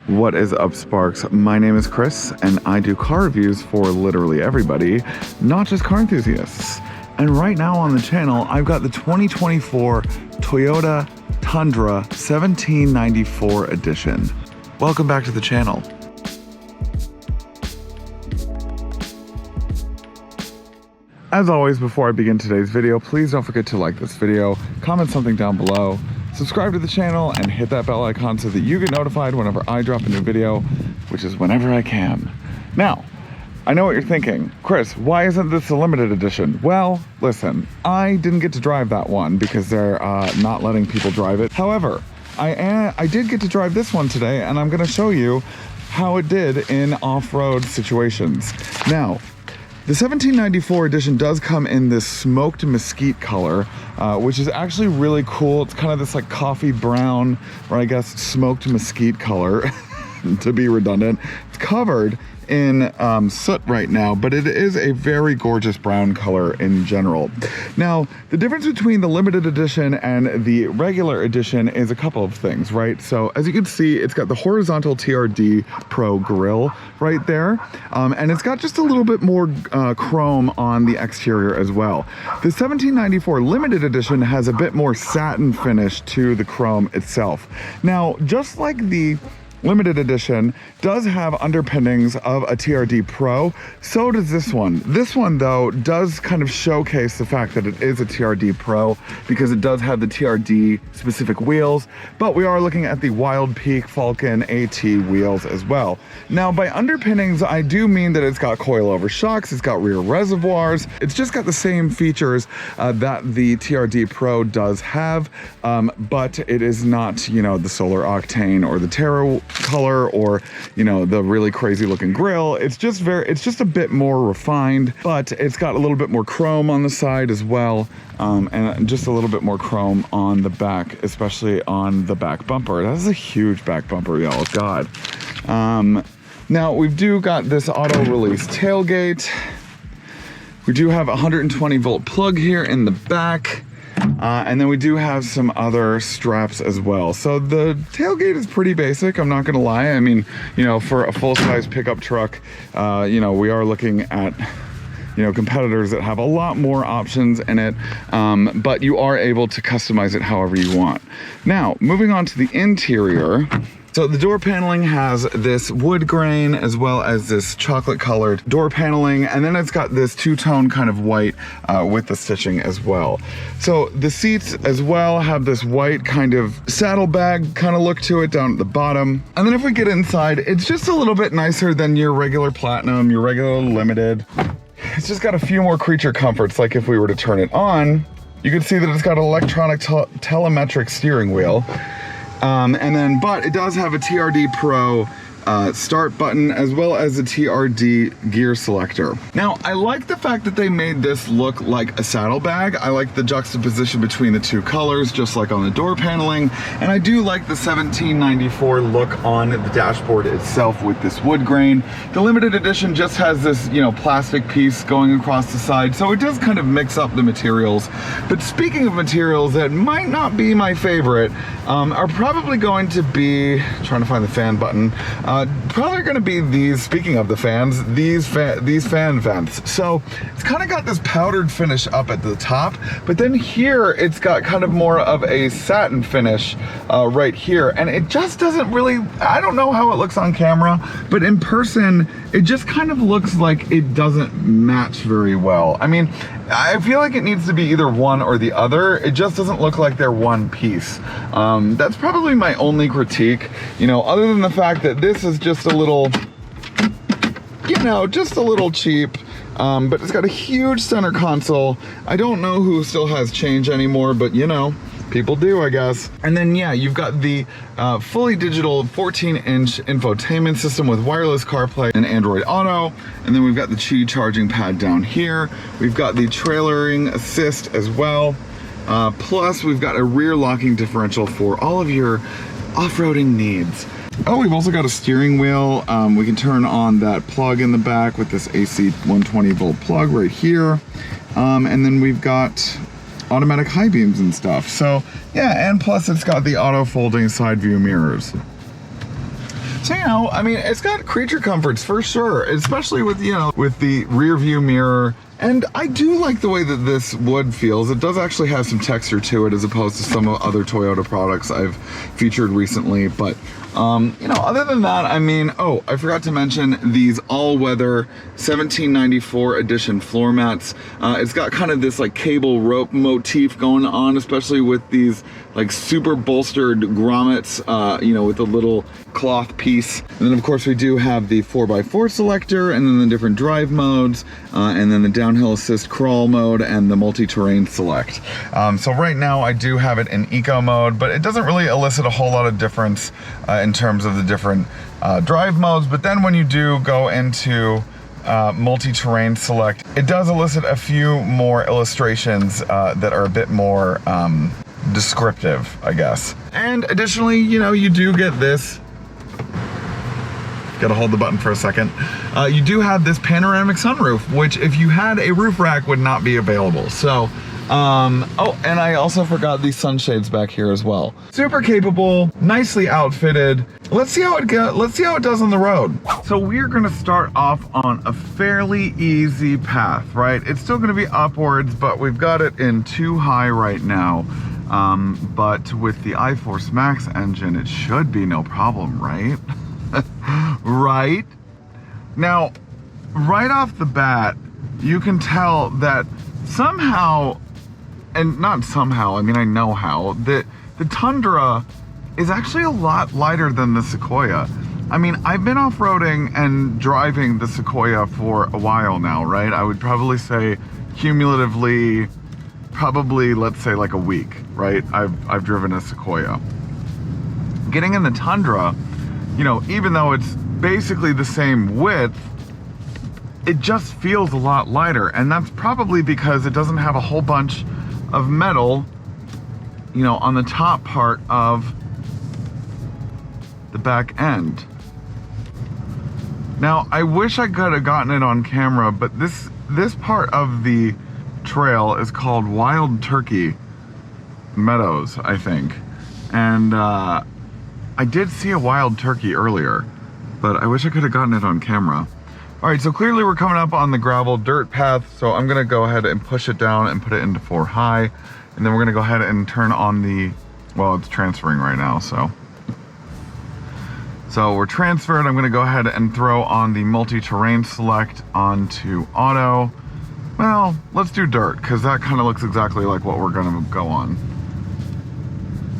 What is up, Sparks? My name is Chris, and I do car reviews for literally everybody, not just car enthusiasts. And right now on the channel, I've got the 2024 Toyota Tundra 1794 edition. Welcome back to the channel. As always, before I begin today's video, please don't forget to like this video, comment something down below, subscribe to the channel, and hit that bell icon so that you get notified whenever I drop a new video, which is whenever I can. Now, I know what you're thinking. Chris, why isn't this a limited edition? Well, listen, I didn't get to drive that one because they're not letting people drive it. However, I did get to drive this one today, and I'm gonna show you how it did in off-road situations. Now, the 1794 edition does come in this smoked mesquite color, which is actually really cool. It's kind of this like coffee brown, or I guess smoked mesquite color, to be redundant. It's covered in soot right now, but it is a very gorgeous brown color in general. Now, the difference between the limited edition and the regular edition is a couple of things, right? So as you can see, it's got the horizontal TRD Pro grille right there, and it's got just a little bit more chrome on the exterior as well. The 1794 limited edition has a bit more satin finish to the chrome itself. Now, just like the limited edition does have underpinnings of a TRD Pro, so does this one. This one, though, does kind of showcase the fact that it is a TRD Pro because it does have the TRD specific wheels, but we are looking at the Wild Peak Falcon AT wheels as well. Now, by underpinnings, I do mean that it's got coilover shocks, it's got rear reservoirs, it's just got the same features that the TRD Pro does have, but it is not, you know, the solar octane or the Terra color or, you know, the really crazy looking grille. It's just a bit more refined, but it's got a little bit more chrome on the side as well, and just a little bit more chrome on the back, especially on the back bumper. That's a huge back bumper, y'all. God. Now we've got this auto release tailgate. We do have a 120 volt plug here in the back. And then we do have some other straps as well. So the tailgate is pretty basic, I'm not gonna lie. I mean, you know, for a full-size pickup truck, you know, we are looking at, you know, competitors that have a lot more options in it, but you are able to customize it however you want. Now, moving on to the interior. So the door paneling has this wood grain as well as this chocolate colored door paneling, and then it's got this two-tone kind of white with the stitching as well. So the seats as well have this white kind of saddlebag kind of look to it down at the bottom. And then if we get inside, it's just a little bit nicer than your regular Platinum, your regular Limited. It's just got a few more creature comforts, like if we were to turn it on, you can see that it's got an electronic telemetric steering wheel. But it does have a TRD Pro start button as well as a TRD gear selector. Now, I like the fact that they made this look like a saddlebag. I like the juxtaposition between the two colors, just like on the door paneling. And I do like the 1794 look on the dashboard itself with this wood grain. The limited edition just has this, you know, plastic piece going across the side, so it does kind of mix up the materials. But speaking of materials that might not be my favorite, are probably going to be, trying to find the fan button, probably going to be these, speaking of the fans, these fan vents. So it's kind of got this powdered finish up at the top, but then here it's got kind of more of a satin finish right here, and it just doesn't really, I don't know how it looks on camera, but in person it just kind of looks like it doesn't match very well. I mean, I feel like it needs to be either one or the other. It just doesn't look like they're one piece. That's probably my only critique, you know, other than the fact that this is just a little, you know, just a little cheap. But it's got a huge center console. I don't know who still has change anymore, but you know, people do, I guess. And then, yeah, you've got the fully digital 14-inch infotainment system with wireless CarPlay and Android Auto. And then we've got the Qi charging pad down here. We've got the trailering assist as well. Plus, we've got a rear locking differential for all of your off-roading needs. Oh, we've also got a steering wheel. We can turn on that plug in the back with this AC 120 volt plug right here. And then we've got automatic high beams and stuff. So yeah, and plus it's got the auto folding side view mirrors. So, you know, I mean, it's got creature comforts for sure, especially with, you know, with the rear view mirror. And I do like the way that this wood feels. It does actually have some texture to it as opposed to some of other Toyota products I've featured recently. But, you know, other than that, I mean, oh, I forgot to mention these all-weather 1794 edition floor mats. It's got kind of this like cable rope motif going on, especially with these like super bolstered grommets, you know, with a little cloth piece. And then of course we do have the 4x4 selector, and then the different drive modes, and then the downhill assist crawl mode and the multi-terrain select. So right now I do have it in eco mode, but it doesn't really elicit a whole lot of difference in terms of the different drive modes. But then when you do go into multi-terrain select, it does elicit a few more illustrations that are a bit more descriptive, I guess. And additionally, you know, you do get this, gotta hold the button for a second, you do have this panoramic sunroof, which if you had a roof rack would not be available. So oh, and I also forgot these sunshades back here as well. Super capable, nicely outfitted. Let's see how it goes. Let's see how it does on the road. So we're gonna start off on a fairly easy path, right? It's still gonna be upwards, but we've got it in 2 high right now. But with the iForce Max engine, it should be no problem, right? Right? Now, right off the bat, you can tell that somehow, and not somehow, I mean, I know how, that the Tundra is actually a lot lighter than the Sequoia. I mean, I've been off-roading and driving the Sequoia for a while now, right? I would probably say cumulatively, probably, let's say like a week, right? I've driven a Sequoia. Getting in the Tundra, you know, even though it's basically the same width, it just feels a lot lighter. And that's probably because it doesn't have a whole bunch of metal, you know, on the top part of the back end. Now, I wish I could have gotten it on camera, but this part of the trail is called Wild Turkey Meadows, I think. And I did see a wild turkey earlier, but I wish I could have gotten it on camera. All right, so clearly we're coming up on the gravel dirt path, so I'm gonna go ahead and push it down and put it into 4 high, and then we're gonna go ahead and turn on the, well, it's transferring right now, so we're transferred. I'm gonna go ahead and throw on the multi-terrain select onto auto. Well, let's do dirt, because that kind of looks exactly like what we're gonna go on.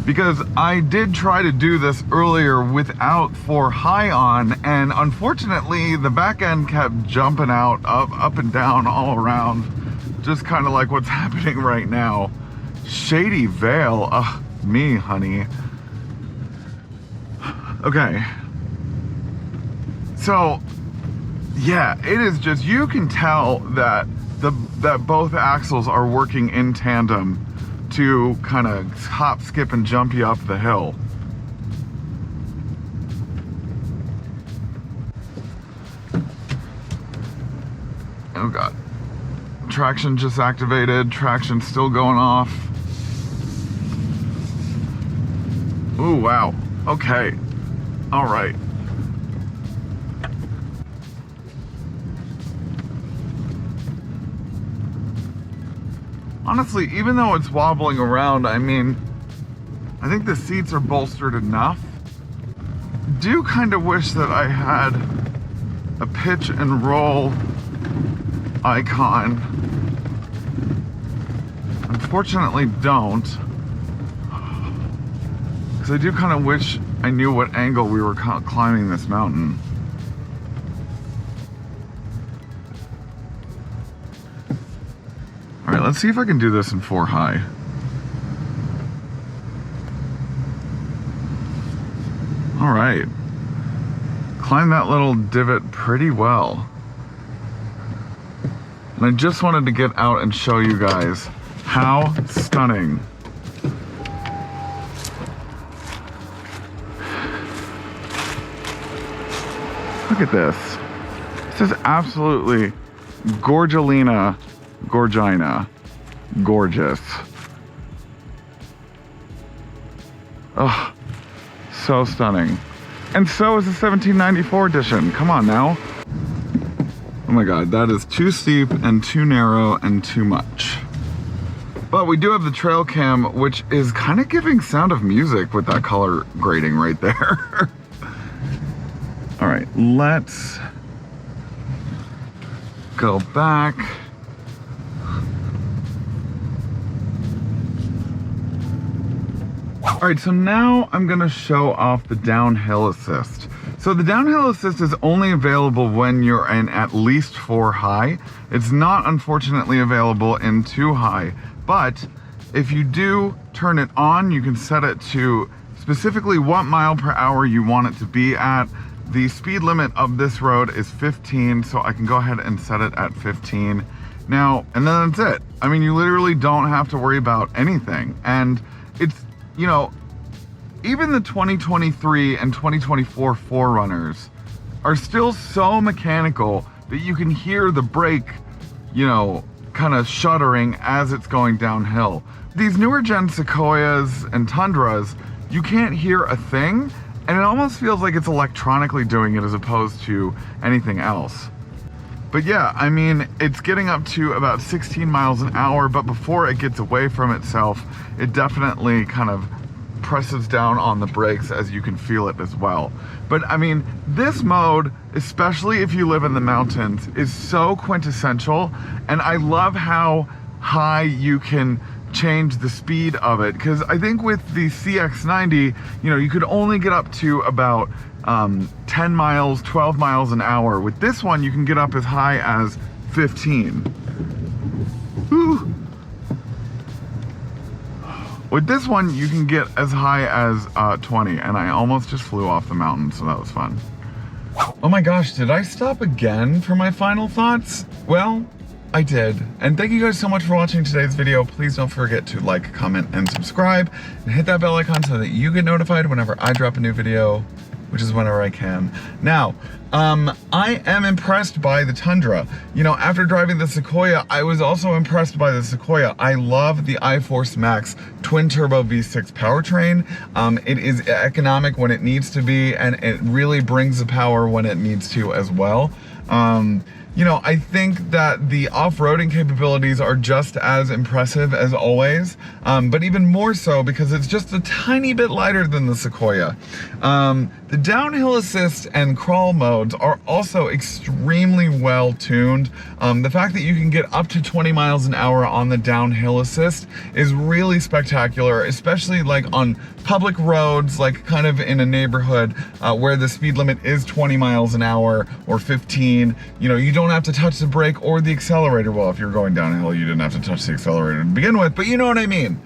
Because I did try to do this earlier without 4 high on, and unfortunately the back end kept jumping out, up and down, all around, just kind of like what's happening right now. Shady Vale, ugh, me, honey. Okay. So, yeah, it is just, you can tell that that both axles are working in tandem to kind of hop, skip, and jump you up the hill. Oh God. Traction just activated, traction still going off. Ooh, wow. Okay. All right. Honestly, even though it's wobbling around, I mean, I think the seats are bolstered enough. Do kind of wish that I had a pitch and roll icon. Unfortunately, don't. Because I do kind of wish I knew what angle we were climbing this mountain. All right, let's see if I can do this in 4 high. All right. Climb that little divot pretty well. And I just wanted to get out and show you guys how stunning look at this. This is absolutely Gorgina. Gorgeous. Oh, so stunning. And so is the 1794 edition. Come on now. Oh my God, that is too steep and too narrow and too much. But we do have the trail cam, which is kind of giving Sound of Music with that color grading right there. All right, let's go back. All right, so now I'm gonna show off the downhill assist. So the downhill assist is only available when you're in at least 4 high. It's not unfortunately available in 2 high, but if you do turn it on, you can set it to specifically what mile per hour you want it to be at. The speed limit of this road is 15, so I can go ahead and set it at 15. Now, and then that's it. I mean, you literally don't have to worry about anything. And it's, you know, even the 2023 and 2024 4Runners are still so mechanical that you can hear the brake, you know, kind of shuddering as it's going downhill. These newer gen Sequoias and Tundras, you can't hear a thing, and it almost feels like it's electronically doing it as opposed to anything else. But yeah, I mean, it's getting up to about 16 miles an hour, but before it gets away from itself, it definitely kind of presses down on the brakes, as you can feel it as well. But I mean, this mode, especially if you live in the mountains, is so quintessential, and I love how high you can change the speed of it, because I think with the CX-90, you know, you could only get up to about 10 miles, 12 miles an hour. With this one, you can get up as high as 15. Whew. With this one, you can get as high as 20, and I almost just flew off the mountain, so that was fun. Oh my gosh, did I stop again for my final thoughts? Well, I did. And thank you guys so much for watching today's video. Please don't forget to like, comment, and subscribe, and hit that bell icon so that you get notified whenever I drop a new video, which is whenever I can. Now, I am impressed by the Tundra. You know, after driving the Sequoia, I was also impressed by the Sequoia. I love the iForce Max twin turbo V6 powertrain. It is economic when it needs to be, and it really brings the power when it needs to as well. You know, I think that the off-roading capabilities are just as impressive as always, but even more so because it's just a tiny bit lighter than the Sequoia. The downhill assist and crawl modes are also extremely well tuned. The fact that you can get up to 20 miles an hour on the downhill assist is really spectacular, especially like on public roads, like kind of in a neighborhood where the speed limit is 20 miles an hour or 15. You know, you don't have to touch the brake or the accelerator. Well, if you're going downhill, you didn't have to touch the accelerator to begin with, but you know what I mean.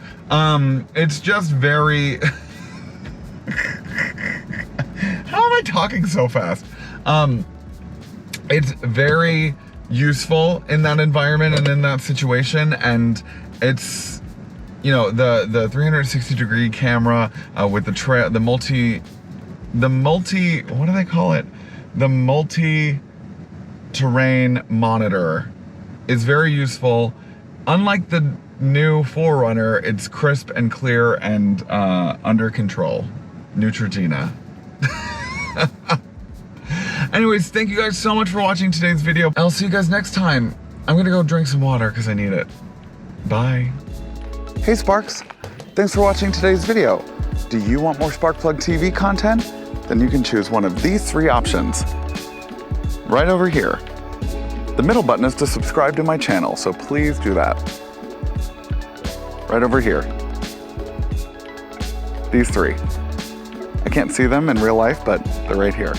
It's just very... How am I talking so fast? It's very useful in that environment and in that situation, and it's, you know, the 360-degree camera with the multi, what do they call it? The multi-terrain monitor is very useful. Unlike the new 4Runner, it's crisp and clear and under control. Neutrogena. Anyways, thank you guys so much for watching today's video. I'll see you guys next time. I'm gonna go drink some water because I need it. Bye. Hey Sparks, thanks for watching today's video. Do you want more Sparkplug TV content? Then you can choose one of these 3 options. Right over here. The middle button is to subscribe to my channel, so please do that. Right over here. These 3. I can't see them in real life, but they're right here.